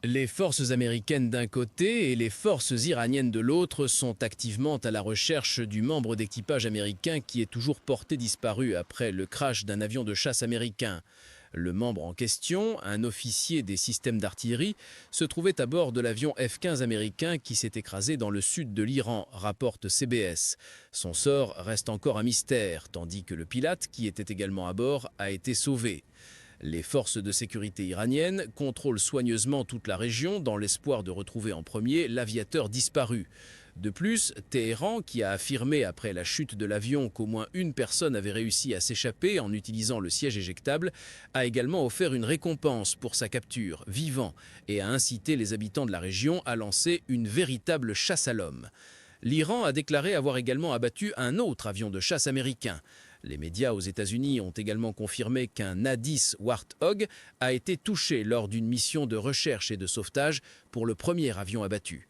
Les forces américaines d'un côté et les forces iraniennes de l'autre sont activement à la recherche du membre d'équipage américain qui est toujours porté disparu après le crash d'un avion de chasse américain. Le membre en question, un officier des systèmes d'artillerie, se trouvait à bord de l'avion F-15 américain qui s'est écrasé dans le sud de l'Iran, rapporte CBS. Son sort reste encore un mystère, tandis que le pilote, qui était également à bord, a été sauvé. Les forces de sécurité iraniennes contrôlent soigneusement toute la région dans l'espoir de retrouver en premier l'aviateur disparu. De plus, Téhéran, qui a affirmé après la chute de l'avion qu'au moins une personne avait réussi à s'échapper en utilisant le siège éjectable, a également offert une récompense pour sa capture, vivant, et a incité les habitants de la région à lancer une véritable chasse à l'homme. L'Iran a déclaré avoir également abattu un autre avion de chasse américain. Les médias aux États-Unis ont également confirmé qu'un A-10 Warthog a été touché lors d'une mission de recherche et de sauvetage pour le premier avion abattu.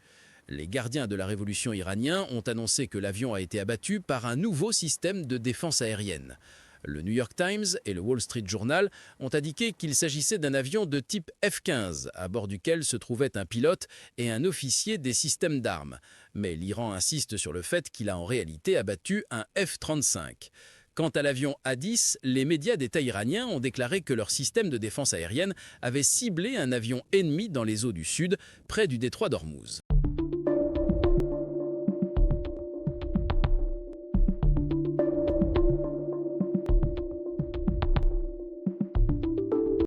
Les gardiens de la révolution iraniens ont annoncé que l'avion a été abattu par un nouveau système de défense aérienne. Le New York Times et le Wall Street Journal ont indiqué qu'il s'agissait d'un avion de type F-15, à bord duquel se trouvaient un pilote et un officier des systèmes d'armes. Mais l'Iran insiste sur le fait qu'il a en réalité abattu un F-35. Quant à l'avion A-10, les médias d'État iraniens ont déclaré que leur système de défense aérienne avait ciblé un avion ennemi dans les eaux du sud, près du détroit d'Ormuz.